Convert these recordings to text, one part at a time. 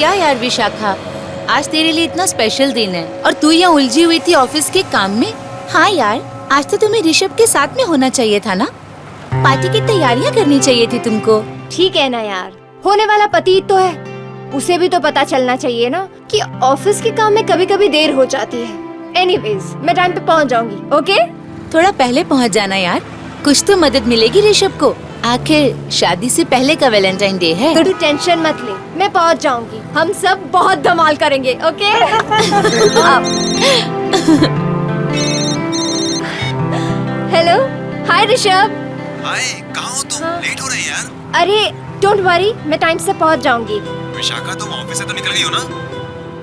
क्या यार विशाखा, आज तेरे लिए इतना स्पेशल दिन है और तू यहाँ उलझी हुई थी ऑफिस के काम में। हाँ यार, आज तो तुम्हें ऋषभ के साथ में होना चाहिए था ना, पार्टी की तैयारियाँ करनी चाहिए थी तुमको। ठीक है ना यार, होने वाला पति तो है, उसे भी तो पता चलना चाहिए ना कि ऑफिस के काम में कभी कभी देर हो जाती है। एनीवेज, मैं टाइम पे पहुँच जाऊंगी। ओके, थोड़ा पहले पहुँच जाना यार, कुछ तो मदद मिलेगी ऋषभ को। आखिर शादी से पहले का वैलेंटाइन डे है। तो तू टेंशन मत ले, मैं पहुंच जाऊंगी। हम सब बहुत धमाल करेंगे। ओके हेलो, हाय ऋषभ। हाय, कहाँ हो तुम? लेट हो रहे हैं यार। अरे डोंट वरी, मैं टाइम से पहुंच जाऊंगी। विशाखा, तुम ऑफिस से तो निकल गई हो ना?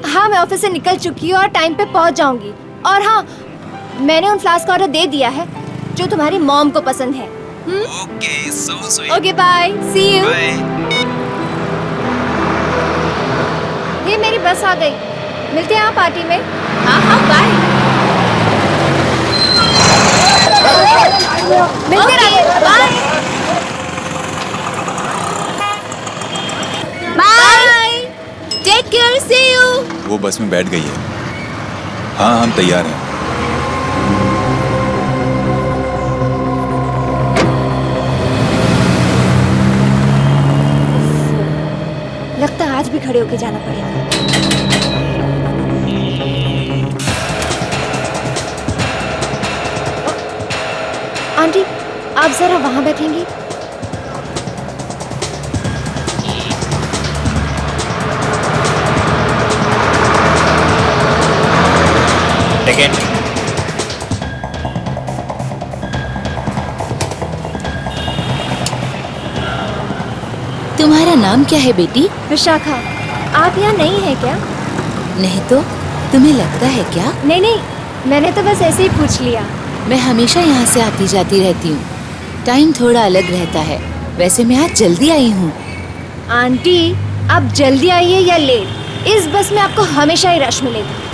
हाँ, मैं ऑफिस से निकल चुकी हूँ और टाइम पे पहुंच जाऊंगी। और हाँ, मैंने उन फ्लास्क का ऑर्डर दे दिया है जो तुम्हारी मॉम को पसंद है। Okay, so sweet. Okay bye, see you. Bye. ये मेरी बस आ गई, मिलते हैं पार्टी में। हाँ हाँ बाय। मिलते रहिए, bye bye, take care, see you. वो बस में बैठ गई है। हाँ, हम तैयार हैं। लगता है आज भी खड़े होके जाना पड़ेगा। आंटी, आप जरा वहां बैठेंगी? टिकट। तुम्हारा नाम क्या है बेटी? विशाखा। आप यहाँ नहीं है क्या? नहीं तो तुम्हें लगता है क्या? नहीं नहीं, मैंने तो बस ऐसे ही पूछ लिया। मैं हमेशा यहाँ से आती जाती रहती हूँ, टाइम थोड़ा अलग रहता है। वैसे मैं आज जल्दी आई हूँ। आंटी, आप जल्दी आइए या लेट, इस बस में आपको हमेशा ही रश मिलेगा।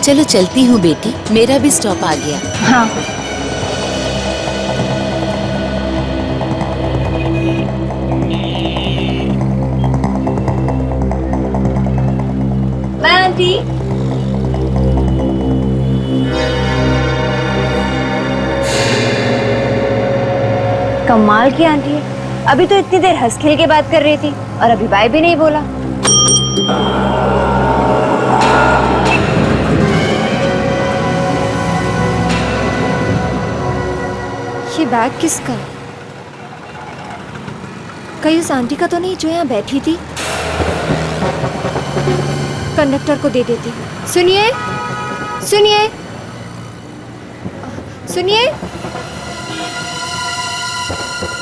चलो चलती हूँ बेटी, मेरा भी स्टॉप आ गया। हाँ। Bye aunty. कमाल की आंटी है, अभी तो इतनी देर हंस खेल के बात कर रही थी और अभी बाय भी नहीं बोला। ये बैग किसका? कहीं उस आंटी का तो नहीं जो यहाँ बैठी थी? कंडक्टर को दे देती। सुनिए सुनिए सुनिए,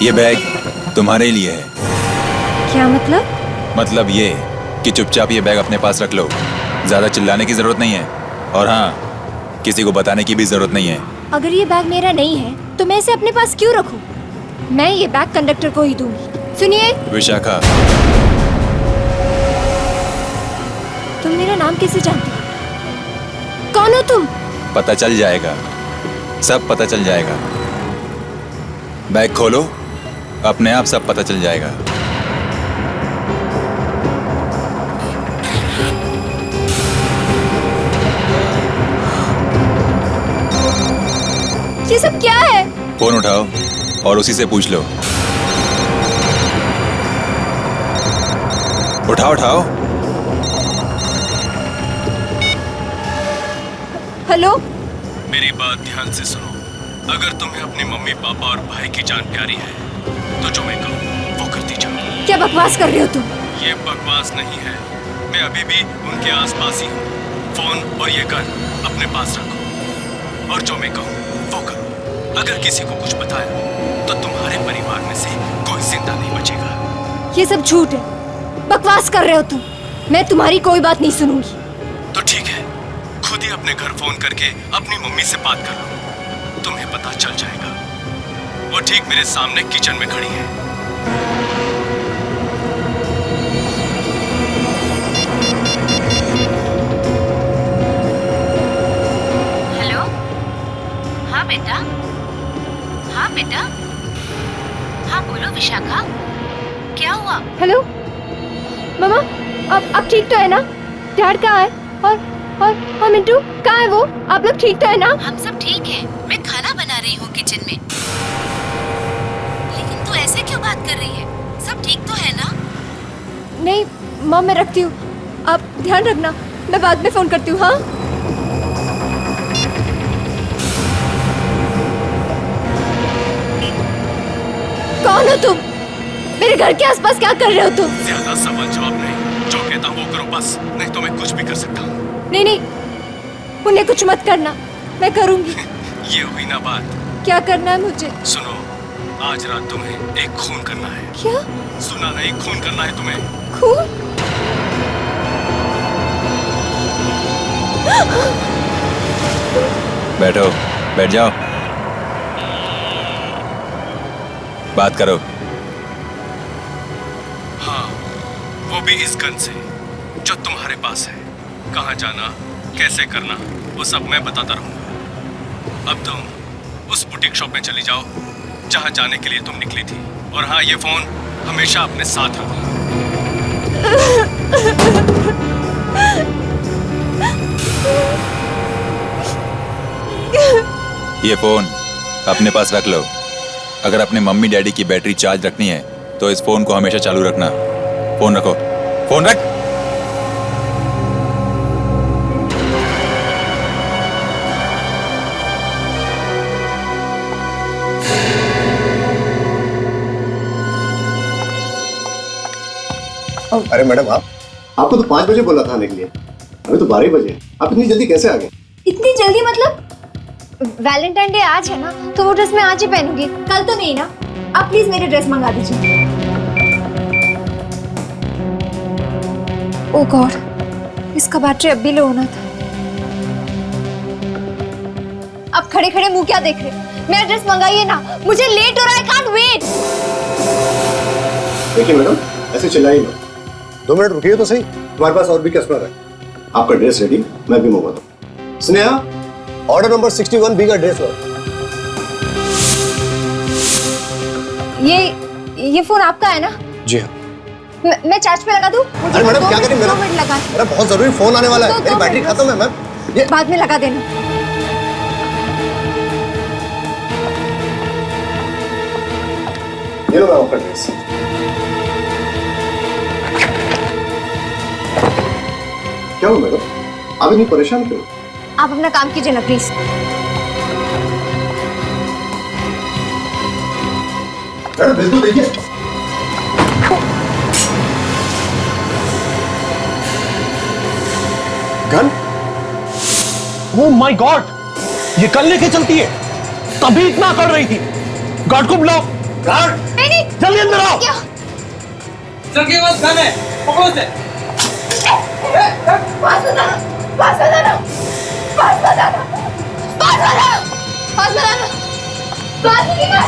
ये बैग तुम्हारे लिए है। क्या मतलब? मतलब ये कि चुपचाप ये बैग अपने पास रख लो। ज्यादा चिल्लाने की जरूरत नहीं है, और हाँ, किसी को बताने की भी जरूरत नहीं है। अगर ये बैग मेरा नहीं है तो मैं इसे अपने पास क्यों रखूं? मैं ये बैग कंडक्टर को ही दूंगी। सुनिए। विशाखा, तुम मेरा नाम कैसे जानती हो? कौन हो तुम? पता चल जाएगा, सब पता चल जाएगा। बैग खोलो, अपने आप सब पता चल जाएगा। ये सब क्या है? फोन उठाओ और उसी से पूछ लो। उठाओ उठाओ। हेलो। मेरी बात ध्यान से सुनो। अगर तुम्हें अपनी मम्मी पापा और भाई की जान प्यारी है तो जो मैं कहूँ वो करती जाओ। क्या बकवास कर रहे हो तुम? ये बकवास नहीं है, मैं अभी भी उनके आसपास ही हूँ। फोन और ये गन अपने पास रखो और जो मैं कहूँ वो करो। अगर किसी को कुछ बताया तो तुम्हारे परिवार में से कोई जिंदा नहीं बचेगा। ये सब झूठ है, बकवास कर रहे हो तुम। मैं तुम्हारी कोई बात नहीं सुनूंगी। तो ठीक है, खुद ही अपने घर फोन करके अपनी मम्मी से बात कर लो, तुम्हें पता चल जाएगा। वो ठीक मेरे सामने किचन में खड़ी है। हेलो। हाँ बेटा। हाँ बेटा। हाँ बोलो विशाखा, क्या हुआ? हेलो मामा, आप ठीक तो है ना? डैड कहाँ है? और मिंटू कहाँ है? वो आप लोग ठीक तो है ना? हम सब ठीक हैं। मैं खाना बना रही हूँ किचन में। लेकिन तू ऐसे क्यों बात कर रही है? सब ठीक तो है ना? नहीं मॉम, मैं रखती हूँ, आप ध्यान रखना, मैं बाद में फोन करती हूँ। हाँ कौन हो तुम? मेरे घर के आसपास क्या कर रहे हो तुम? ज्यादा सवाल जवाब नहीं, जो कहता हूँ वो करो बस, नहीं तो मैं कुछ भी कर सकता हूँ। नहीं, उन्हें कुछ मत करना, मैं करूँगी। ये हुई ना बात। क्या करना है मुझे? सुनो, आज रात तुम्हें एक खून करना है। क्या सुना नहीं, खून करना है तुम्हें। खून? बैठो, बैठ जाओ, बात करो। हाँ, वो भी इस गन से जो तुम्हारे पास है। कहाँ जाना, कैसे करना, वो सब मैं बताता रहूंगा। अब तुम उस बुटीक शॉप में चली जाओ जहाँ जाने के लिए तुम निकली थी। और हाँ, ये फोन हमेशा अपने साथ रखो। ये फोन अपने पास रख लो। अगर अपने मम्मी डैडी की बैटरी चार्ज रखनी है तो इस फोन को हमेशा चालू रखना। फोन रखो, फोन रख। अरे मैडम, आपको तो 5 बजे बोला था आने के लिए, अभी तो 12 बजे। आप इतनी जल्दी कैसे आ गए? इतनी जल्दी मतलब? वैलेंटाइन डे आज है ना, तो वो ड्रेस मैं आज ही पहनूंगी, कल तो नहीं ना। आप प्लीज मेरी ड्रेस मंगा दीजिए। ओह गॉड, इसका बैटरी अब भी लो होना था। अब खड़े खड़े मुंह क्या देख रहे? मेरा ड्रेस मंगाइए ना, मुझे लेट हो रहा है, कांट वेट। देखिए मैडम, ऐसे चिल्लाइए मत, 2 मिनट रुकिए तो सही, तुम्हारे पास और भी कस्टमर है। आपका ड्रेस रेडी, मैं भी मंगवाता हूँ। स्नेहा, ऑर्डर नंबर 61 बी का ड्रेस हो। ये फोन आपका है ना? जी हाँ। मैं चार्ज पे लगा दूं? मुझे अरे मैडम, क्या करें? 2 मिनट लगा। मेरा बहुत जरूरी फोन आने वाला है, मेरी बैटरी खत्म है मैम। ये बाद में लगा देना। ये लो मैम आपका ड्रेस। क्या हुआ मैडम, आप इतनी परेशान क्यों? आप अपना काम कीजिए ना प्लीज। मैडम बिल्कुल देखिए। गन? ओह माय गॉड, ये कल लेके चलती है, तभी इतना कर रही थी। गार्ड को बुलाओ। गार्ड, नहीं, जल्दी अंदर आओ। क्या? सर के पास गन है, पकड़ो उसे। पास बताना, पास बताना, पास बताना, पास बताना, पास बताना, पास बताना।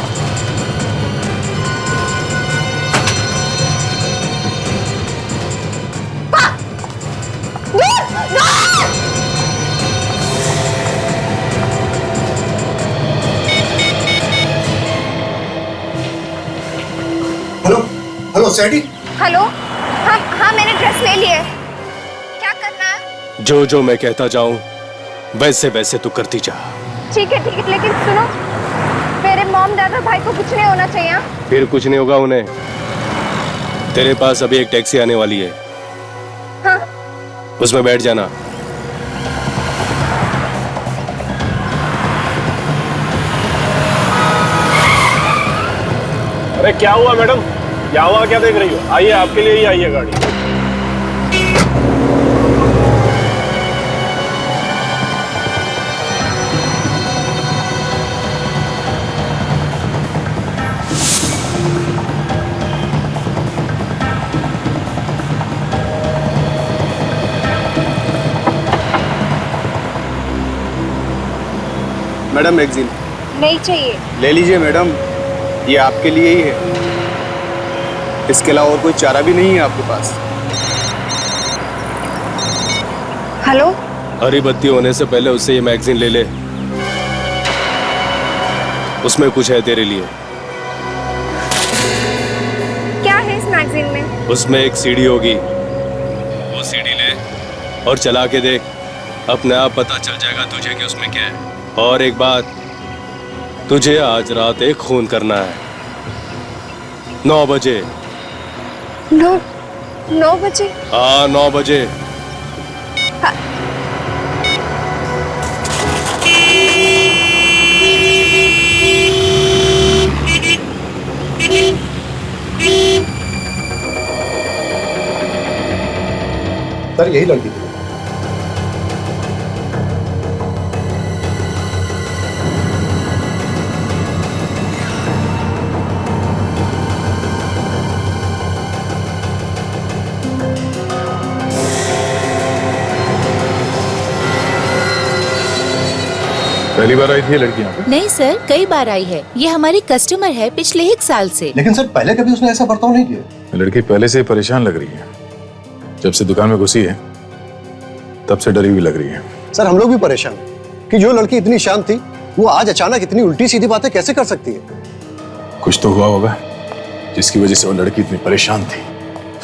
Hello hello सैडी। हेलो, हाँ मैंने ड्रेस ले ली है। क्या करना है? जो जो मैं कहता जाऊं वैसे वैसे तू करती जा। ठीक है, लेकिन सुनो, मेरे मॉम डैड और भाई को कुछ नहीं होना चाहिए। हाँ? फिर कुछ नहीं होगा उन्हें। तेरे पास अभी एक टैक्सी आने वाली है, हाँ। उसमें बैठ जाना। अरे क्या हुआ मैडम, यहाँ क्या देख रही हो? आइए, आपके लिए ही आई है गाड़ी। मैडम मैगजीन नहीं चाहिए। ले लीजिए मैडम, ये आपके लिए ही है। इसके अलावा और कोई चारा भी नहीं है आपके पास। हेलो, हरी बत्ती होने से पहले उससे ये मैगजीन ले ले, उसमें कुछ है तेरे लिए। क्या है इस मैगजीन में? उसमें एक सीडी होगी, वो सीडी ले और चला के देख, अपने आप पता चल जाएगा तुझे कि उसमें क्या है। और एक बात, तुझे आज रात एक खून करना है 9 बजे। 9 बजे? हाँ 9 बजे। सर यही लड़की थी। पहली बार आई थी ये लड़की यहाँ पे? नहीं सर, कई बार आई है। ये हमारी कस्टमर है पिछले 1 साल से। लेकिन सर पहले कभी उसने ऐसा बर्ताव नहीं किया। लड़की पहले से ही परेशान लग रही है, जब से दुकान में घुसी है तब से डरी हुई लग रही है। सर हम लोग भी परेशान हैं कि जो लड़की इतनी शांत थी वो आज अचानक इतनी उल्टी सीधी बातें कैसे कर सकती है। कुछ तो हुआ होगा जिसकी वजह से वो लड़की इतनी परेशान थी।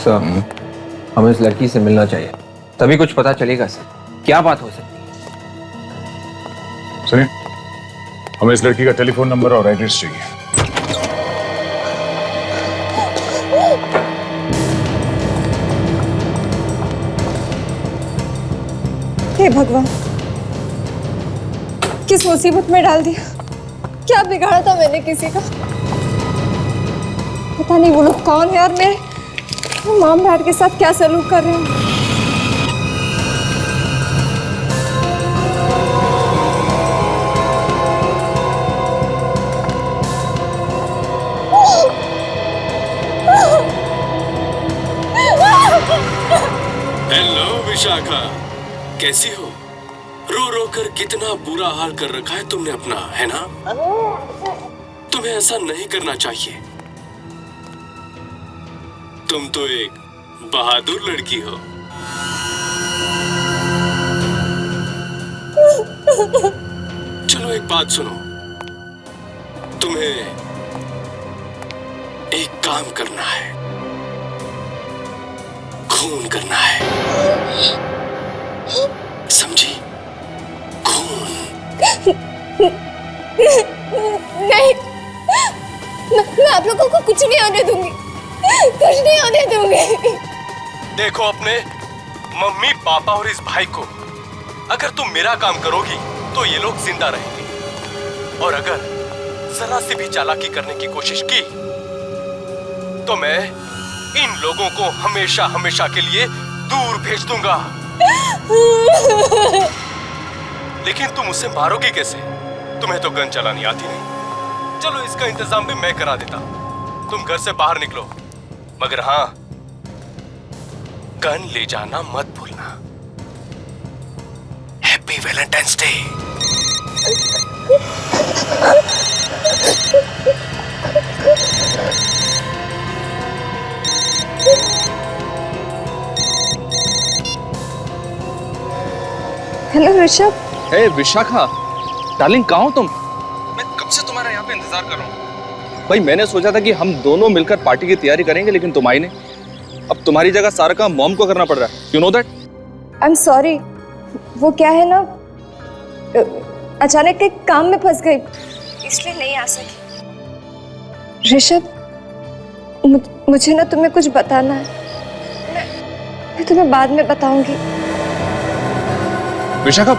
सर, हमें इस लड़की से मिलना चाहिए, तभी कुछ पता चलेगा सर, क्या बात हो सकती है। सुनिए, हमें इस लड़की का टेलीफोन नंबर और एड्रेस चाहिए। हे भगवान, किस मुसीबत में डाल दिया। क्या बिगाड़ा था मैंने किसी का? पता नहीं वो लोग कौन है और मेरे मॉम डैड के साथ क्या सलूक कर रहे हैं। हेलो विशाखा, कैसी हो? रो रो कर कितना बुरा हाल कर रखा है तुमने अपना, है ना? तुम्हें ऐसा नहीं करना चाहिए। तुम तो एक बहादुर लड़की हो। चलो एक बात सुनो, तुम्हें एक काम करना है, खून करना है, समझी? खून। नहीं, मैं आप लोगों को कुछ नहीं होने दूंगी, कुछ नहीं होने दूंगी। देखो अपने मम्मी पापा और इस भाई को, अगर तुम मेरा काम करोगी तो ये लोग जिंदा रहेंगे, और अगर जरा सी भी चालाकी करने की कोशिश की तो मैं इन लोगों को हमेशा हमेशा के लिए दूर भेज दूंगा। लेकिन तुम उसे मारोगी कैसे? तुम्हें तो गन चलानी आती नहीं। चलो इसका इंतजाम भी मैं करा देता, तुम घर से बाहर निकलो, मगर हाँ, गन ले जाना मत भूलना। Happy valentine's day. Hello Rishabh. Hey Vishakha, darling कहाँ हो तुम? मैं कब से तुम्हारा यहाँ पे इंतजार कर रहा हूँ। भाई मैंने सोचा था कि हम दोनों मिलकर पार्टी की तैयारी करेंगे, लेकिन तुम आई नहीं। अब तुम्हारी जगह सारा काम मॉम को करना पड़ रहा है, you know that. I am sorry, वो क्या है ना, अचानक एक काम में फंस गई, इसलिए नहीं आ सकी। ऋषभ, मुझे ना तुम्हें कुछ बताना है, मैं तुम्हें बाद में बताऊंगी। विशाखा,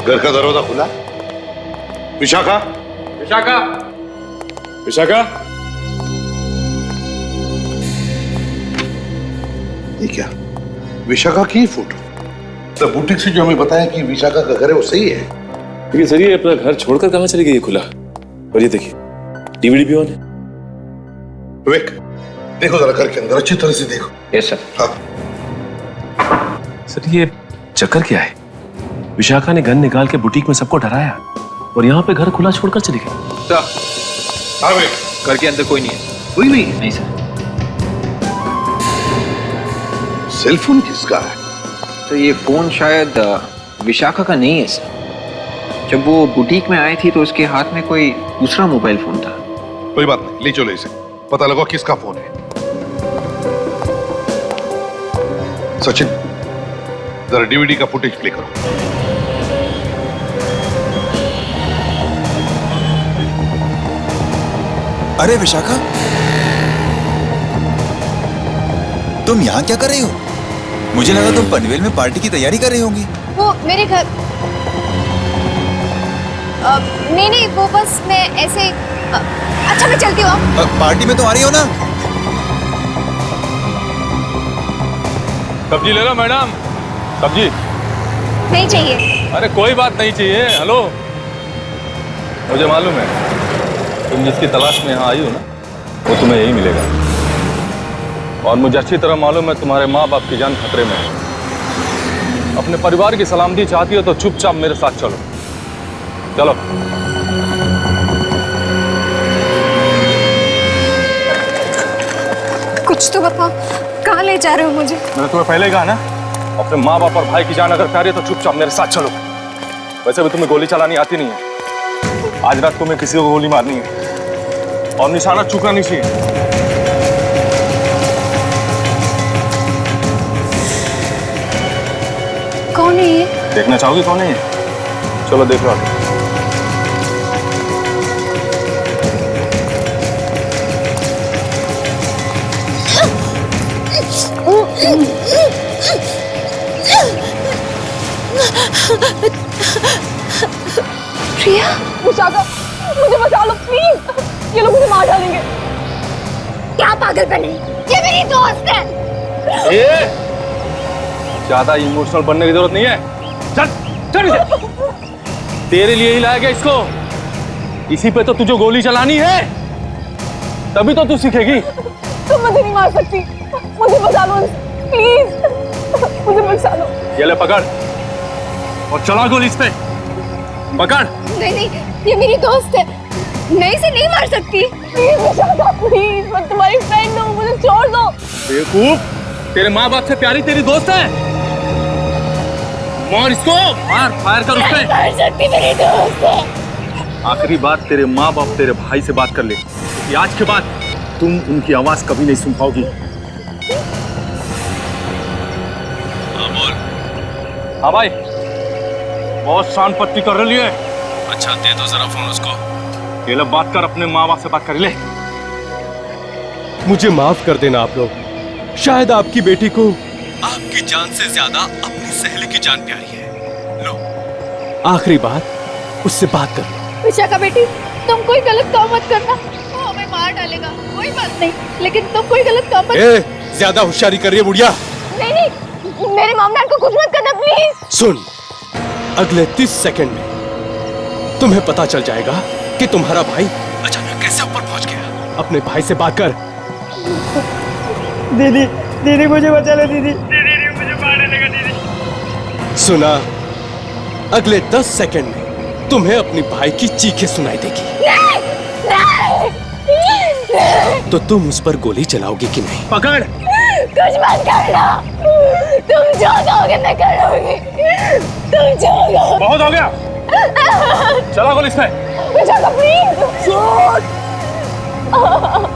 घर का दरवाजा खुला? विशाखा, विशाखा, विशाखा, ये क्या? विशाखा की फोटो? तो बुटीक से जो हमें बताया कि विशाखा का घर है वो सही है? लेकिन सर ये अपना घर छोड़कर कहाँ चली गई है खुला? और ये देखिए डीवीडी भी ऑन है। विवेक, देखो जरा घर के अंदर अच्छी तरह से देखो। Yes sir. हाँ। सर ये चक्कर क्या है? विशाखा ने गन निकाल के बुटीक में सबको डराया और यहाँ पे घर खुला छोड़कर चली गई। सर, हाँ विवेक, घर के अंदर कोई नहीं है। कोई नहीं है? नहीं सर। सेलफोन किसका है? तो ये फोन शायद विशाखा का नहीं है सर। जब वो बुटीक में आई थी तो उसके हाथ में कोई दूसरा मोबाइल फोन था। कोई बात नहीं, ले चलो इसे, पता लगा किसका फोन है। सचिन, जरा डीवीडी का फुटेज प्ले करो। अरे विशाखा, तुम यहाँ क्या कर रही हो? मुझे लगा तुम पनवेल में पार्टी की तैयारी कर रही होंगी। वो मेरे घर नहीं, वो बस मैं ऐसे अच्छा मैं चलती हूँ। पार्टी में तो आ रही हो ना? सब्जी ले लो मैडम, सब्जी। नहीं चाहिए। अरे कोई बात नहीं चाहिए। हेलो, मुझे मालूम है तुम जिसकी तलाश में यहाँ आई हो ना, वो तुम्हें यही मिलेगा। और मुझे अच्छी तरह मालूम है तुम्हारे माँ बाप की जान खतरे में है। अपने परिवार की सलामती चाहती हो तो चुपचाप मेरे साथ चलो। चलो। कुछ तो बताओ, कहाँ ले जा रहे हो मुझे? मैंने तुम्हें पहले कहा ना, अपने माँ बाप और भाई की जान अगर प्यारी है तो चुपचाप मेरे साथ चलो। वैसे भी तुम्हें गोली चलानी आती नहीं है। आज रात तुम्हें किसी को गोली मारनी है और निशाना चूकना नहीं चाहिए। कौन है ये? देखना चाहोगी कौन है ये? चलो देख लो आगे। प्रिया, विशाखा, मुझे बचा लो प्लीज। ये लोग मुझे मार डालेंगे। क्या पागलपन है? ये मेरी दोस्त है। ज्यादा इमोशनल बनने की जरूरत नहीं है। चल चल इसे। तेरे लिए ही लाया गया इसको। इसी पे तो तुझे गोली चलानी है, तभी तो तू सीखेगी। तुम मुझे नहीं मार सकती। मुझे बचा लो प्लीज। मुझे बचा लो। ये ले पकड़ और चला गोली इस पे। पकड़। नहीं, ये मेरी दोस्त है। मैं इसे नहीं मार सकती। प्लीज विशाखा, प्लीज, मैं तुम्हारी फ्रेंड हूँ, मुझे छोड़ दो। बेवकूफ, तेरे माँ बाप से प्यारी तेरी दोस्त है। मार इसको, मार, फायर कर उस पे। मार सकती, मेरी दोस्त है। आखिरी बात तेरे माँ बाप तेरे भाई से बात कर ले कि आज के बाद तुम उनकी आवाज कभी नहीं सुन पाओगी। हाँ बोल। हाँ भाई, बहुत शान पत्ती कर रही है। अच्छा दे दो जरा फोन उसको। ये लो बात कर, अपने माँ बाप से बात कर ले। मुझे माफ कर देना आप लोग। शायद आपकी बेटी को आपकी जान से ज्यादा अपनी सहेली की जान प्यारी है। लो आखिरी बात उससे बात कर लो। विशाखा बेटी, तुम कोई गलत काम मत करना। वो हमें मार डालेगा। कोई बात नहीं, लेकिन तुम कोई गलत काम मत। ज्यादा होशियारी कर रही है बुढ़िया। नहीं, मेरे मामला को कुछ मत करना प्लीज। सुन, अगले 30 सेकंड में तुम्हें पता चल जाएगा कि तुम्हारा भाई अचानक कैसे ऊपर पहुंच गया। अपने भाई से बात कर। दीदी मुझे बचा ले। दीदी मुझे मारने लगा। दीदी सुना, अगले 10 सेकंड में तुम्हें अपनी भाई की चीखें सुनाई देगी। तो तुम उस पर गोली चलाओगी कि नहीं? पकड़। कुछ मत करना। तुम जो कहोगे मैं करूंगी। तुम जो कहोगे। बहुत हो गया, चला गोली इस पे। विशाखा प्लीज।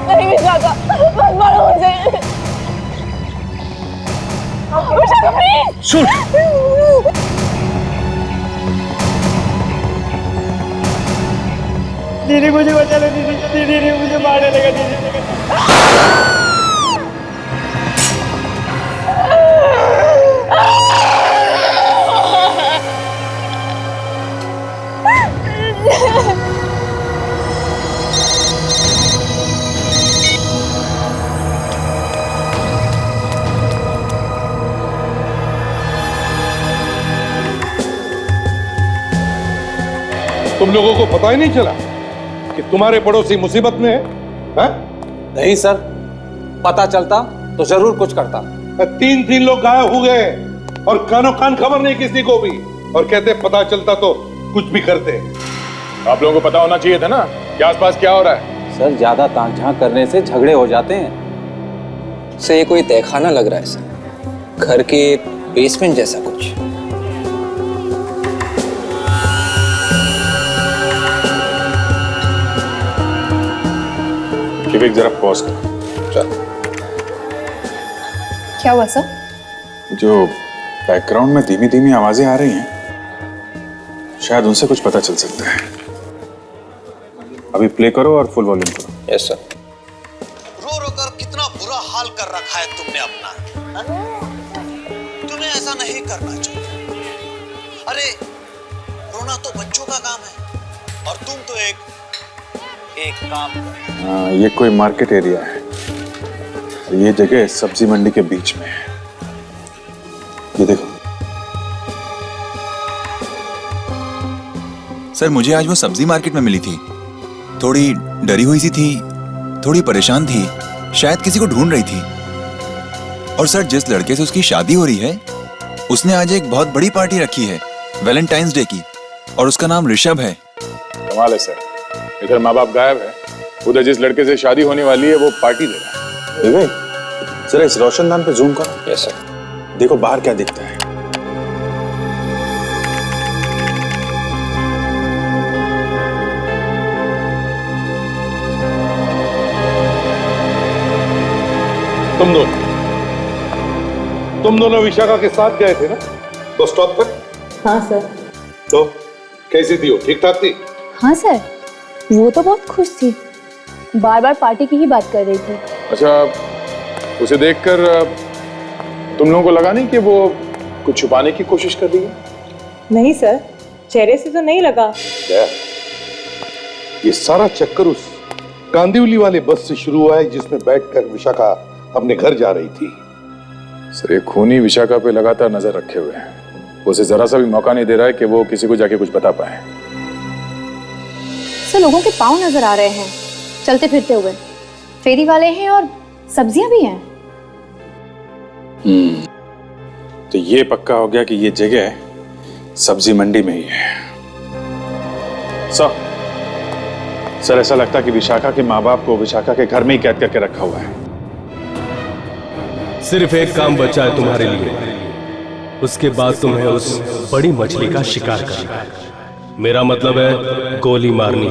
नहीं विशाखा, मत मारो मुझे। विशाखा प्लीज। शूट। दीदी मुझे बचा ले। दीदी मुझे मारने लगा। दीदी तुम लोगों को पता ही नहीं चला कि तुम्हारे पड़ोसी मुसीबत में है? नहीं सर, पता चलता तो जरूर कुछ करता। 3 लोग गायब हो गए और कानो कान खबर नहीं किसी को भी, और कहते पता चलता तो कुछ भी करते। आप लोगों को पता होना चाहिए था ना कि आसपास क्या हो रहा है। सर ज्यादा ताक झांक करने से झगड़े हो जाते हैं। सर ये कोई तहखाना लग रहा है सर, घर के बेसमेंट जैसा कुछ। विवेक जरा पॉज कर। चल। क्या हुआ सर? जो बैकग्राउंड में धीमी धीमी आवाजें आ रही हैं, शायद उनसे कुछ पता चल सकता है। अभी प्ले करो और फुल वॉल्यूम करो। Yes sir. रो रो कर कितना बुरा हाल कर रखा है तुमने अपना। तुम्हें ऐसा नहीं करना चाहिए। अरे रोना तो बच्चों का काम है और तुम तो एक काम कर। हाँ, ये कोई मार्केट एरिया है। ये जगह सब्जी मंडी के बीच में है। ये देखो सर, मुझे आज वो सब्जी मार्केट में मिली थी। थोड़ी डरी हुई सी थी, थोड़ी परेशान थी, शायद किसी को ढूंढ रही थी। और सर, जिस लड़के से उसकी शादी हो रही है, उसने आज एक बहुत बड़ी पार्टी रखी है, वैलेंटाइंस डे की, और उसका नाम ऋषभ है। कमाल है सर, इधर माँ बाप गायब है, उधर जिस लड़के से शादी होने वाली है वो पार्टी दे रहा है। विवेक, जरा इस रोशनदान पे जूम करो। Yes sir. देखो बाहर क्या दिखता है। तुम दोनों विशाखा के साथ गए थे ना बस स्टॉप तक? हाँ सर। तो कैसी थी वो? ठीक ठाक थी? हाँ सर, वो तो बहुत खुश थी, बार बार पार्टी की ही बात कर रही थी। अच्छा, उसे देखकर तुम लोगों को लगा नहीं कि वो कुछ छुपाने की कोशिश कर रही है? नहीं सर, चेहरे से तो नहीं लगा। क्या? ये सारा चक्कर उस कांदिवली वाले बस से शुरू हुआ है जिसमें बैठकर विशाखा अपने घर जा रही थी। सर, ये खूनी विशाखा पे लगातार नजर रखे हुए हैं। वो उसे जरा सा भी मौका नहीं दे रहा है कि वो किसी को जाके कुछ बता पाए। सर, लोगों के पाँव नजर आ रहे हैं चलते फिरते हुए, फेरी वाले हैं और सब्जियां भी हैं। तो ये पक्का हो गया कि ये जगह सब्जी मंडी में ही है। सर, ऐसा लगता है कि विशाखा के माँ बाप को विशाखा के घर में ही कैद करके रखा हुआ है। सिर्फ एक काम बचा है तुम्हारे लिए, उसके बाद तुम्हें उस बड़ी मछली का शिकार करना है। मेरा मतलब है गोली मारनी।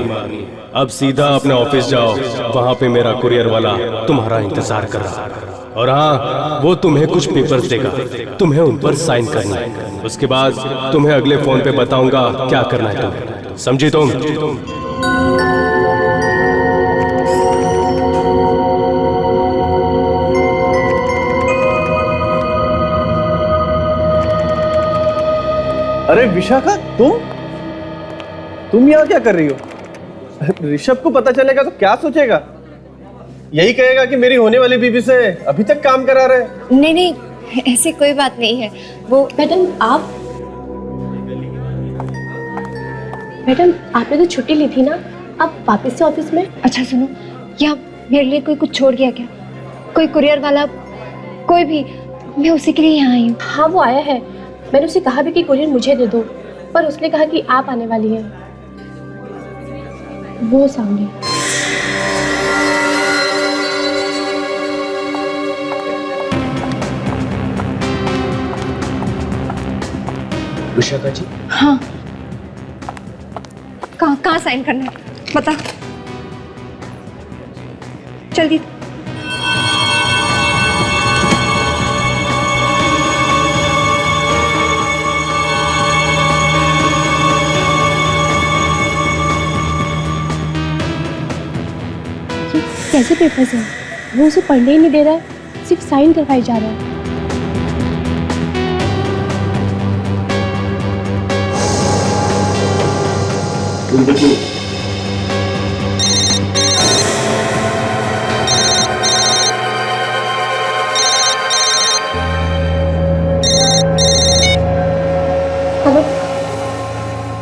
अब सीधा अपने ऑफिस जाओ, वहां पे मेरा कुरियर वाला तुम्हारा इंतजार कर रहा है। और हाँ, वो तुम्हें कुछ पेपर्स देगा, तुम्हें उन पर साइन करना है। उसके बाद तुम्हें अगले फोन पे बताऊंगा क्या करना है तुम्हें। समझी तुम? अरे विशाखा, तुम यहाँ क्या कर रही हो? ऋषभ को पता चलेगा तो क्या सोचेगा? यही कहेगा कि मेरी होने वाली बीवी से अभी तक काम करा रहे। नहीं नहीं, ऐसी कोई बात नहीं है। वो मैडम आपने तो छुट्टी ली थी ना, आप वापस से ऑफिस में? अच्छा सुनो, यहाँ मेरे लिए कोई कुछ छोड़ गया क्या? कोई कुरियर वाला, कोई भी? मैं उसी के लिए यहाँ आई हूँ। हाँ, वो आया है। मैंने उसे कहा भी कि कुरियर मुझे दे दो, पर उसने कहा कि आप आने वाली हैं। वो सामने। विशाखा जी? हाँ। कहाँ साइन करना है बता जल्दी। कैसे पेपर्स हैं? वो उसे पढ़ने ही नहीं दे रहा है, सिर्फ साइन करवाई जा रहा है। हेलो,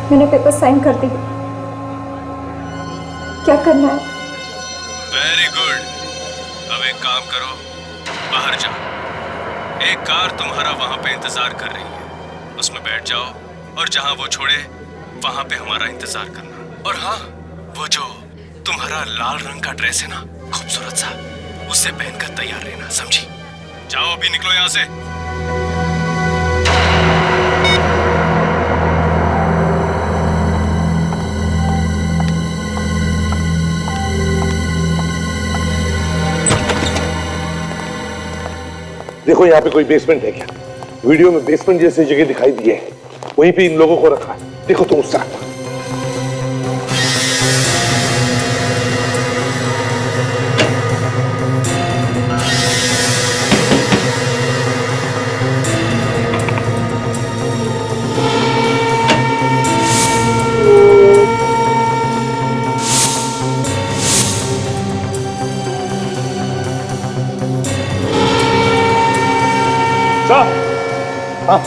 मैंने पेपर साइन कर दी। क्या करना है? Very good. अब एक काम करो, बाहर जाओ। एक कार तुम्हारा वहां पे इंतजार कर रही है, उसमें बैठ जाओ और जहां वो छोड़े वहां पे हमारा इंतजार करना। और हाँ, वो जो तुम्हारा लाल रंग का ड्रेस है ना, खूबसूरत सा, उससे पहनकर तैयार रहना, समझी? जाओ अभी निकलो यहाँ से। देखो यहाँ पे कोई बेसमेंट है क्या? वीडियो में बेसमेंट जैसी जगह दिखाई दी है, वहीं पे इन लोगों को रखा है। देखो तुम उस तरफ। हाँ,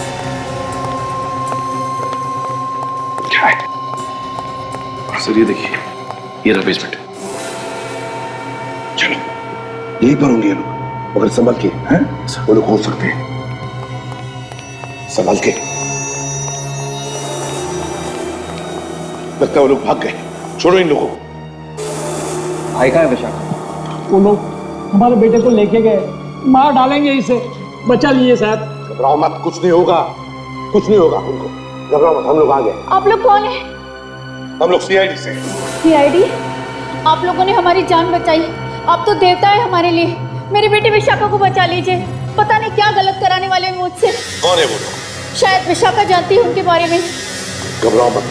क्या है सर? ये देखिए, ये रहा बेसमेंट। चलो यहीं पर होंगे ये लोग, मगर संभल के। हैं? वो लोग हो सकते हैं, संभल के। लगता है वो लोग भाग गए। छोड़ो इन लोगों को। भाई कहाँ है विशाखा? वो लोग हमारे बेटे को लेके गए, मार डालेंगे इसे, बचा लिए शायद। घबराओ मत, कुछ नहीं होगा, कुछ नहीं होगा उनको। घबराओ मत, हम लोग आ गए। आप लोग कौन है? हम लोग सीआईडी से। सीआईडी? आप लोगों ने हमारी जान बचाई, आप तो देवता है हमारे लिए। मेरी बेटी विशाखा को बचा लीजिए, पता नहीं क्या गलत कराने वाले हैं मुझसे। कौन है वो लोग? शायद विशाखा जानती है उनके बारे में। घबराओ मत,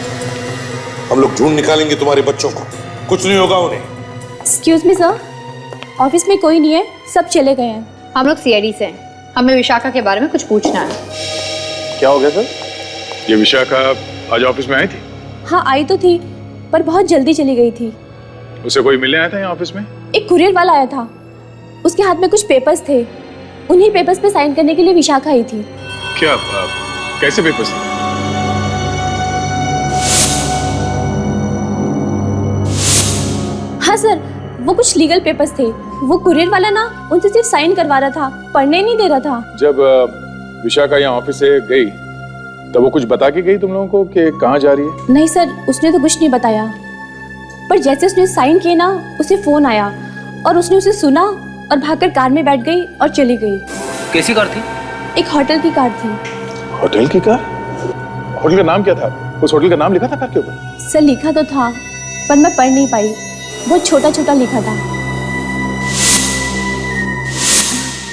हम लोग ढूंढ निकालेंगे तुम्हारे बच्चों को, कुछ नहीं होगा उन्हें। एक्सक्यूज मी सर, ऑफिस में कोई नहीं है, सब चले गए हैं। हम लोग सीआईडी से हैं, हमें विशाखा के बारे में कुछ पूछना है। क्या हो गया सर? ये विशाखा आज ऑफिस में आई थी? हाँ आई तो थी, पर बहुत जल्दी चली गई थी। उसे कोई मिलने आया था यहाँ ऑफिस में? एक कुरियर वाला आया था, उसके हाथ में कुछ पेपर्स थे, उन्हीं पेपर्स पे साइन करने के लिए विशाखा आई थी। क्या कैसे पेपर्स थे? हाँ सर, वो कुछ लीगल पेपर्स थे। वो कुरियर वाला ना उनसे सिर्फ साइन करवा रहा था, पढ़ने नहीं दे रहा था। जब विशाखा यहाँ ऑफिस से गई तब वो कुछ बता के गई तुम लोगों को कि कहाँ जा रही है? नहीं सर, उसने तो कुछ नहीं बताया, पर जैसे उसने साइन किए ना, उसे फोन आया और उसने उसे सुना और भागकर कार में बैठ गई और चली गई। कैसी कार थी? एक होटल की कार थी। होटल की कार? होटल का नाम क्या था? उस होटल का नाम लिखा था कार के ऊपर? सर लिखा तो था, पर मैं पढ़ नहीं पाई, बहुत छोटा छोटा लिखा था।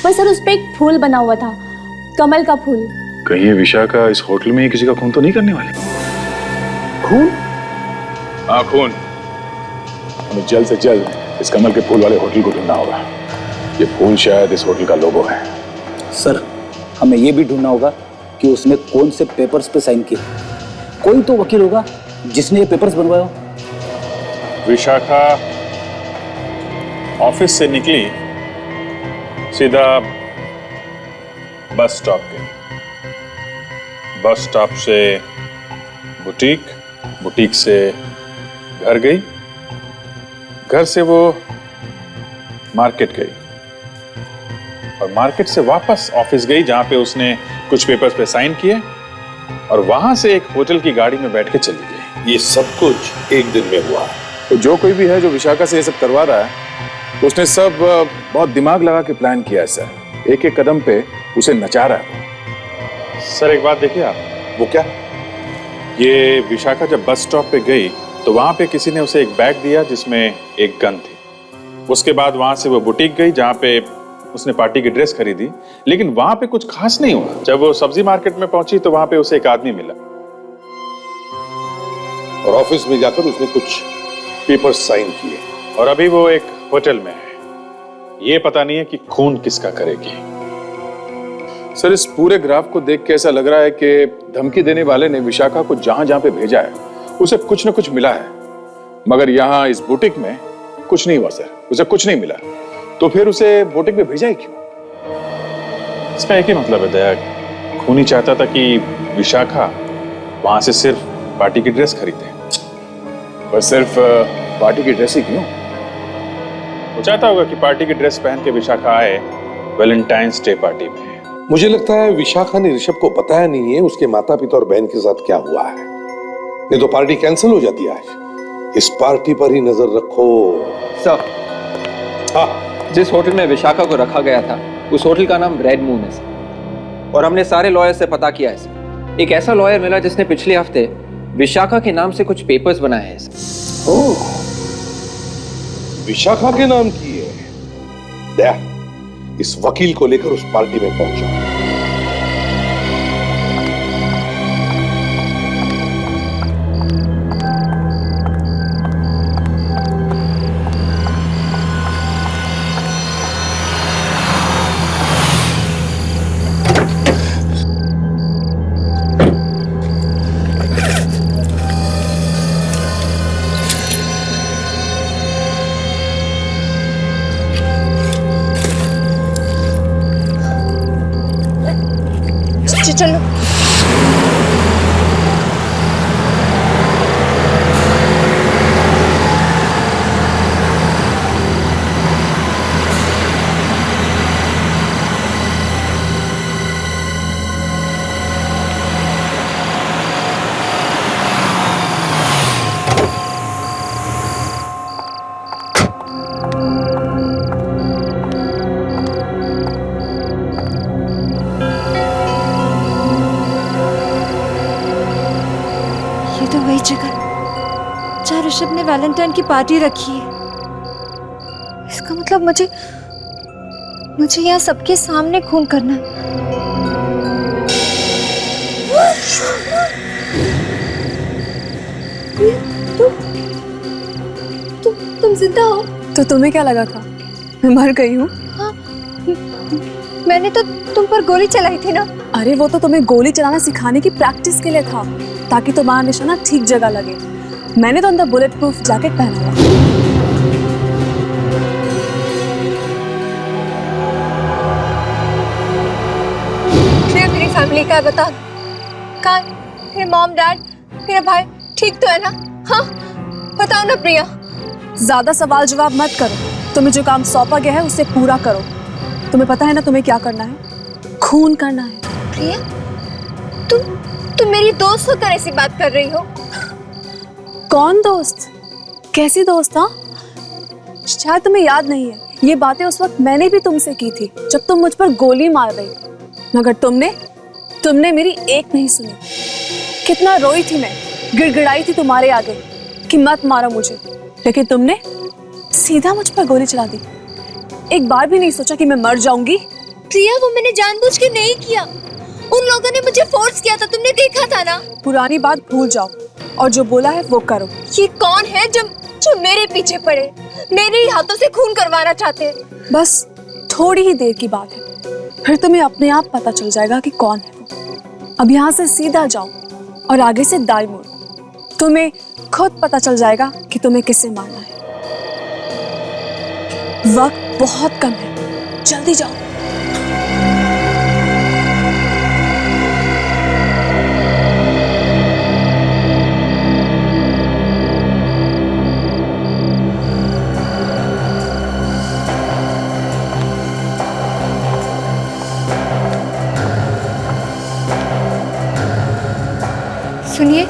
पर सर उस पे एक फूल बना हुआ था, कमल का फूल। कहीं ये विशाखा इस होटल में ही किसी का खून तो नहीं करने वाली? खून? हाँ खून। हमें जल्द से जल्द इस कमल के फूल वाले होटल को ढूंढना होगा। ये फूल शायद इस होटल का लोगो है। सर हमें ये भी ढूंढना होगा कि उसने कौन से पेपर्स पे साइन किए। कोई तो वकील होगा जिसने ये पेपर्स बनवाया। विशाखा ऑफिस से निकली, सीधा बस स्टॉप गई, बस स्टॉप से बुटीक, बुटीक से घर गई, घर से वो मार्केट गई और मार्केट से वापस ऑफिस गई जहां पे उसने कुछ पेपर्स पे साइन किए और वहां से एक होटल की गाड़ी में बैठ के चली गई। ये सब कुछ एक दिन में हुआ। तो जो कोई भी है जो विशाखा से ये सब करवा रहा है, उसने सब बहुत दिमाग लगा के प्लान किया है सर। एक एक कदम पे उसे नचा रहा है। सर एक बात देखिए आप। वो क्या? ये विशाखा जब बस स्टॉप पे गई तो वहां पे किसी ने उसे एक बैग दिया जिसमें एक गन थी। उसके बाद वहां से वो बुटीक गई जहां पे उसने पार्टी की ड्रेस खरीदी, लेकिन वहां पे कुछ खास नहीं हुआ। जब वो सब्जी मार्केट में पहुंची तो वहां पे उसे एक आदमी मिला और ऑफिस में जाकर उसने कुछ पेपर साइन किए और अभी वो एक होटल में है। ये पता नहीं है कि खून किसका करेगी। सर इस पूरे ग्राफ को देख के ऐसा लग रहा है कि धमकी देने वाले ने विशाखा को जहां जहां पे भेजा है उसे कुछ न कुछ मिला है, मगर यहाँ इस बुटीक में कुछ नहीं हुआ सर। उसे कुछ नहीं मिला, तो फिर उसे बुटीक में भेजा ही क्यों? इसका एक ही मतलब है दया, खूनी चाहता था कि विशाखा वहां से सिर्फ पार्टी की ड्रेस खरीदे। पर सिर्फ पार्टी की ड्रेस ही क्यों? वो चाहता होगा कि पार्टी की ड्रेस पहन के विशाखा आए वैलेंटाइंस डे पार्टी में। मुझे लगता है विशाखा ने ऋषभ को बताया नहीं है उसके माता पिता और बहन के साथ क्या हुआ है, नहीं तो पार्टी कैंसिल हो जाती है आज। इस पार्टी पर ही नजर रखो। सर, हाँ, जिस होटल में विशाखा को रखा गया था उस होटल का नाम रेड मून है सर, और हमने सारे लॉयर से पता किया है सर। एक ऐसा लॉयर मिला जिसने पिछले हफ्ते विशाखा के नाम से कुछ पेपर्स बनाए हैं सर। ओह, विशाखा के नाम की है। दया, इस वकील को लेकर उस पार्टी में पहुंचा। चलो वही जगह जहाँ ऋषभ ने वैलेंटाइन की पार्टी रखी है। इसका मतलब मुझे यहाँ सबके सामने खून करना है। तुम जिंदा हो? तो तुम्हें क्या लगा था मैं मर गई हूँ? हाँ, मैंने तो तुम पर गोली चलाई थी ना। अरे वो तो तुम्हें गोली चलाना सिखाने की प्रैक्टिस के लिए था, ताकि तुम्हारा निशाना ठीक जगह लगे। मैंने तो अंदर बुलेट प्रूफ जैकेट पहना हुआ। फिर तेरी फैमिली का बता, कहाँ? फिर मॉम डैड, मेरा भाई ठीक तो है ना? हाँ बताओ ना प्रिया। ज्यादा सवाल जवाब मत करो, तुम्हें जो काम सौंपा गया है उसे पूरा करो। तुम्हें पता है ना तुम्हें क्या करना है? खून करना है। प्रिया, तुम मेरी दोस्त होकर ऐसी बात कर रही हो? कौन दोस्त? कैसी दोस्त? हाँ, शायद तुम्हें याद नहीं है, ये बातें उस वक्त मैंने भी तुमसे की थी जब तुम मुझ पर गोली मार रही थी, मगर तुमने मेरी एक नहीं सुनी। कितना रोई थी मैं, गिड़गिड़ाई थी तुम्हारे आगे कि मत मारो मुझे, लेकिन तुमने सीधा मुझ पर गोली चला दी। एक बार भी नहीं सोचा कि मैं मर जाऊंगी। प्रिया, वो मैंने जानबूझ के नहीं किया, उन लोगों ने मुझे फोर्स किया था, तुमने देखा था ना। पुरानी बात भूल जाओ और जो बोला है वो करो। ये कौन है जो मेरे पीछे पड़े, मेरे ही हाथों से खून करवाना चाहते? बस थोड़ी ही देर की बात है, फिर तुम्हें अपने आप पता चल जाएगा कि कौन है वो। अब यहाँ से सीधा जाओ और आगे से दाईं मुड़, तुम्हें खुद पता चल जाएगा कि तुम्हें किसे मारना है। वक्त बहुत कम है, जल्दी जाओ। सुनिए,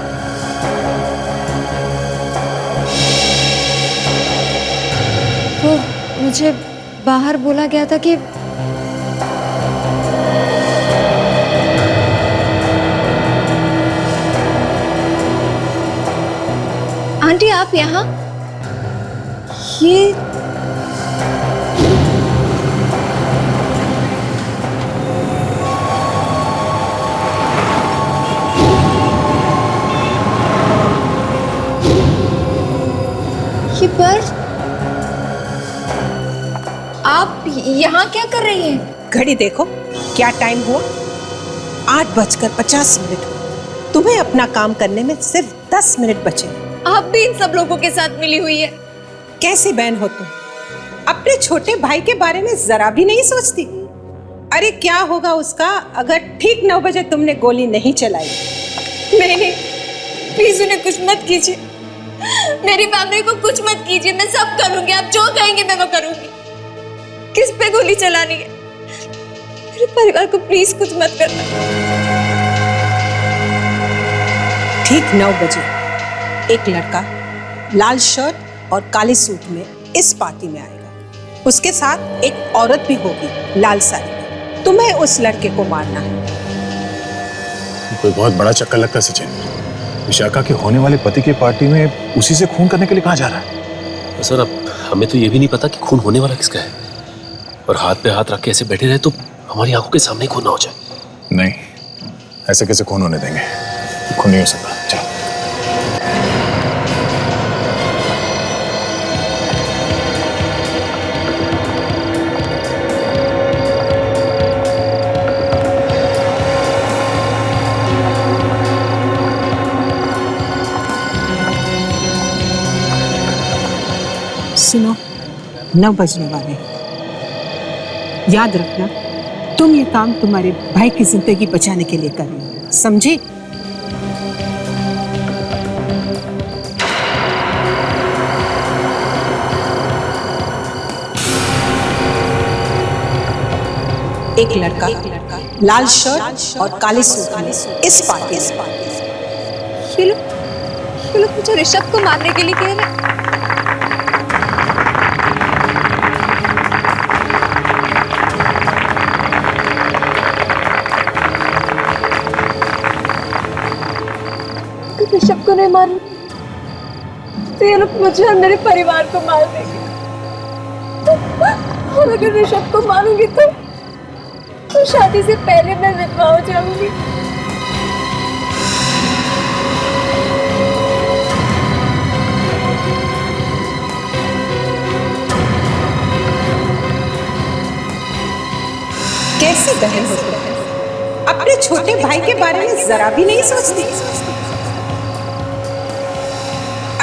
वो मुझे बाहर बोला गया था कि आंटी आप यहाँ? ये बर्फ, आप यहाँ क्या कर रही हैं? घड़ी देखो, क्या टाइम हुआ? 8:50 तुम्हें अपना काम करने में सिर्फ 10 मिनट बचे। आप भी इन सब लोगों के साथ मिली हुई है। कैसी बहन हो तुम? अपने छोटे भाई के बारे में जरा भी नहीं सोचती? अरे क्या होगा उसका अगर ठीक 9 बजे तुमने गोली नहीं चलाई? नहीं, प्लीज उन्हें कुछ मत कीजिए, मेरी फैमिली को कुछ मत कीजिए, मैं सब करूंगी, आप जो कहेंगे मैं वो करूंगी। किस पे गोली चलानी है? मेरे परिवार को प्लीज कुछ मत करना। ठीक 9 बजे एक लड़का लाल शर्ट और काले सूट में इस पार्टी में आएगा। उसके साथ एक औरत भी होगी लाल साड़ी में। तुम्हें उस लड़के को मारना है। कोई बहुत बड़ा चक्कर लगता है सचिन। विशाखा के होने वाले पति की पार्टी में उसी से खून करने के लिए कहाँ जा रहा है? सर अब हमें तो ये भी नहीं पता कि खून होने वाला किसका है, और हाथ पे हाथ रख के ऐसे बैठे रहे तो हमारी आंखों के सामने खून ना हो जाए। नहीं, ऐसे कैसे खून होने देंगे? खून नहीं हो सकता। चलो। सुनो, 9 बजने वाले हैं। याद रखना, तुम ये काम तुम्हारे भाई की जिंदगी बचाने के लिए कर रही हो, समझे? एक लड़का लाल शर्ट और काले सूट में इस पार्टी ये लोग मुझे ऋषभ को मारने के लिए कह रहे हैं। ऋषभ को नहीं मारूं तो ये लोग मुझे और मेरे परिवार को मार देंगे। और अगर ऋषभ को मारूंगी तो शादी से पहले मैं विधवा हो जाऊंगी। कैसी बहन हो तुम? अपने छोटे भाई के बारे में जरा भी नहीं सोचती।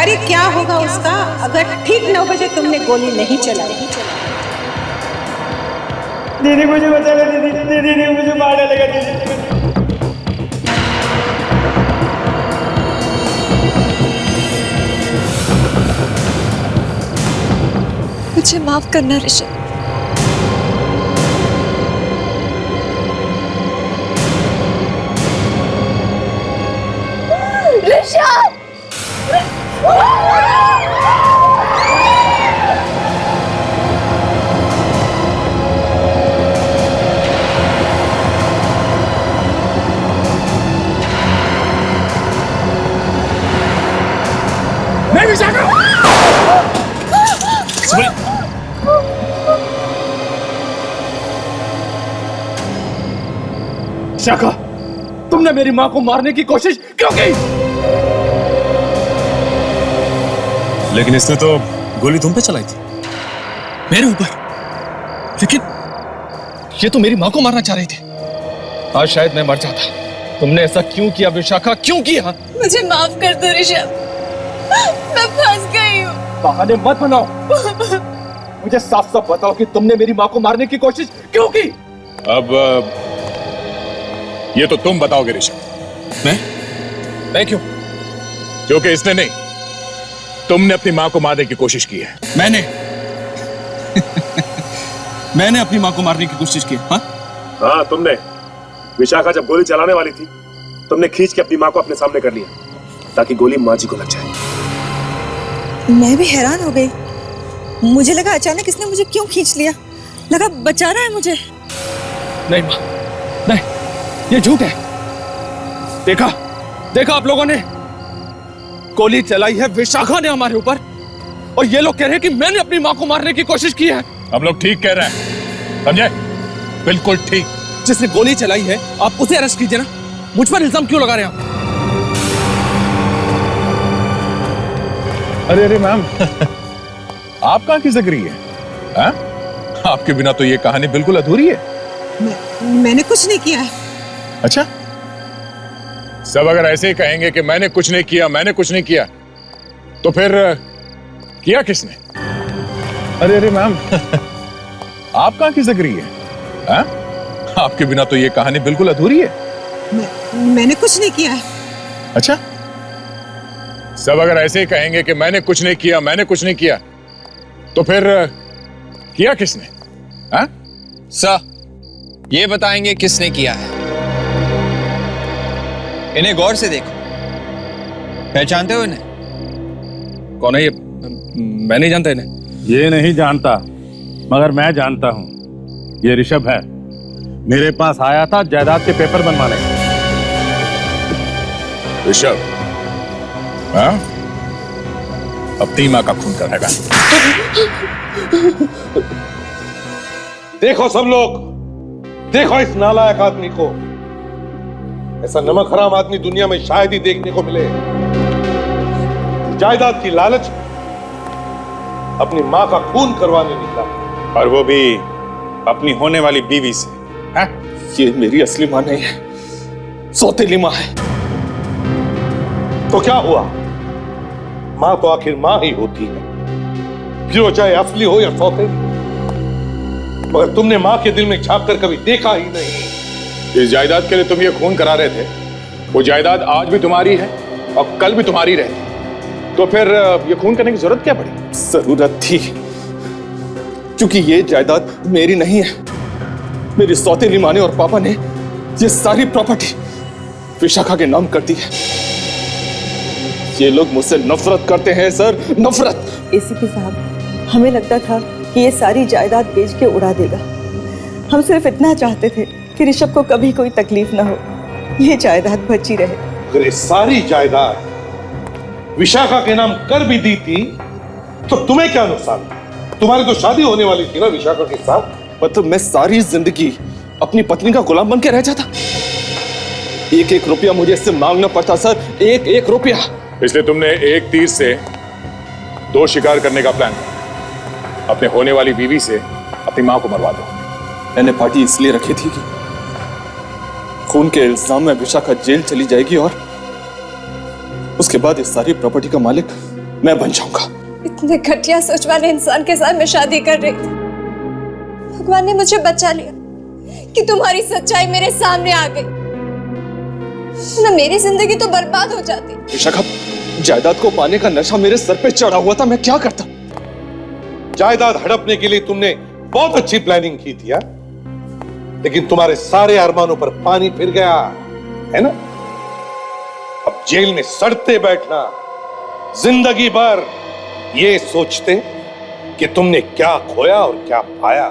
अरे क्या होगा उसका अगर ठीक 9 बजे तुमने गोली नहीं चलाई? दीदी मुझे बचा लो, दीदी मुझे मारने लगा दीदी। मुझे माफ करना ऋषभ। ऋषभ! नहीं विशाखा! विशाखा, तुमने मेरी मां को मारने की कोशिश क्यों की? लेकिन इसने तो गोली तुम पे चलाई थी, मेरे ऊपर। लेकिन ये तो मेरी मां को मारना चाह रही थी। आज शायद मैं मर जाता। तुमने ऐसा क्यों किया विशाखा, क्यों किया? मुझे माफ कर दो ऋषभ, मैं फंस गई हूँ। बहाने मत बनाओ। मुझे साफ साफ बताओ कि तुमने मेरी मां को मारने की कोशिश क्यों की? अब ये तो तुम बताओगे ऋषभ। मैं क्यों? क्योंकि इसने नहीं, तुमने अपनी मां को मारने की कोशिश की है। मैंने अपनी मां को मारने की कोशिश की। हाँ तुमने। विशाखा जब गोली चलाने वाली थी, तुमने खींच के अपनी मां को अपने सामने कर लिया ताकि गोली मां जी को लग जाए। मैं भी हैरान हो गई। मुझे लगा अचानक इसने मुझे क्यों खींच लिया, लगा बचा रहा है मुझे। नहीं मां, नहीं, ये झूठ है। देखा आप लोगों ने, गोली चलाई है विशाखा ने हमारे ऊपर, और ये लोग कह रहे हैं कि मैंने अपनी मां को मारने की कोशिश की है। हम लोग ठीक कह रहे हैं, समझे? बिल्कुल ठीक। जिसने गोली चलाई है आप उसे अरेस्ट कीजिए ना, मुझ पर इल्जाम क्यों लगा रहे हैं आप? अरे मैम, आप कहाँ खिसक रही है? हाँ? आपके बिना तो ये कहानी बिल्कुल अधूरी है। मैंने कुछ नहीं किया है। अच्छा, सब अगर ऐसे ही कहेंगे कि मैंने कुछ नहीं किया, तो फिर किया किसने? अरे मैम, आप कहाँ खिसक रही है? हाँ? आपके बिना तो ये कहानी बिल्कुल अधूरी है। मैंने कुछ नहीं किया है। अच्छा, सब अगर ऐसे ही कहेंगे कि मैंने कुछ नहीं किया, मैंने कुछ नहीं किया, तो फिर किया किसने? हाँ? सर, ये बताएंगे किसने किया है। इन्हें गौर से देखो, पहचानते हो इन्हें? कौन है ये? मैं नहीं जानता इन्हें। ये नहीं जानता, मगर मैं जानता हूं। ये ऋषभ है, मेरे पास आया था जायदाद के पेपर बनवाने। ऋषभ? हाँ? अपनी माँ का खून करेगा। देखो सब लोग, देखो इस नालायक आदमी को। ऐसा नमक हराम आदमी दुनिया में शायद ही देखने को मिले। जायदाद की लालच अपनी माँ का खून करवाने निकला, और वो भी अपनी होने वाली बीवी से। हाँ? ये मेरी असली माँ नहीं है, सौतेली माँ है। तो क्या हुआ? माँ तो आखिर माँ ही होती है, फिर वो चाहे असली हो या सौतेली। मगर तुमने माँ के दिल में झांक कर कभी देखा ही नहीं। इस जायदाद के लिए तुम ये खून करा रहे थे, वो जायदाद आज भी तुम्हारी है और कल भी तुम्हारी रहेगी, तो फिर ये खून करने की जरूरत क्या पड़ी? जरूरत थी, क्योंकि ये जायदाद मेरी नहीं है। मेरी सौतेली माँ ने और पापा ने ये सारी प्रॉपर्टी विशाखा के नाम कर दी है। ये लोग मुझसे नफरत करते हैं सर, नफरत। एसीपी साहब, हमें लगता था कि ये सारी जायदाद बेच के उड़ा देगा। हम सिर्फ इतना चाहते थे कि ऋषभ को कभी कोई तकलीफ ना हो, ये जायदाद बची रहे। अगर ये सारी जायदाद विशाखा के नाम कर भी दी थी तो तुम्हें क्या नुकसान? तुम्हारी तो शादी होने वाली थी ना विशाखा के साथ। मतलब मैं सारी जिंदगी अपनी पत्नी का गुलाम बन के रह जाता। एक एक रुपया मुझे इससे मांगना पड़ता सर, एक एक रुपया। इसलिए तुमने एक तीर से दो शिकार करने का प्लान किया। अपने होने वाली बीवी से अपनी मां को मरवा दो। मैंने पार्टी इसलिए रखी थी कि खून के इल्जाम में विशाखा जेल चली जाएगी और उसके बाद इस सारी प्रॉपर्टी का मालिक मैं बन जाऊंगा। इतने घटिया सोच वाले इंसान के साथ मैं शादी कर रही थी। भगवान ने मुझे बचा लिया कि तुम्हारी सच्चाई मेरे सामने आ गई, ना मेरी जिंदगी तो बर्बाद हो जाती। विशाखा, जायदाद को पाने का नशा मेरे सर पे चढ़ा हुआ था, मैं क्या करता? जायदाद हड़पने के लिए तुमने बहुत अच्छी प्लानिंग की थी, लेकिन तुम्हारे सारे अरमानों पर पानी फिर गया है ना। अब जेल में सड़ते बैठना, जिंदगी भर ये सोचते कि तुमने क्या खोया और क्या पाया।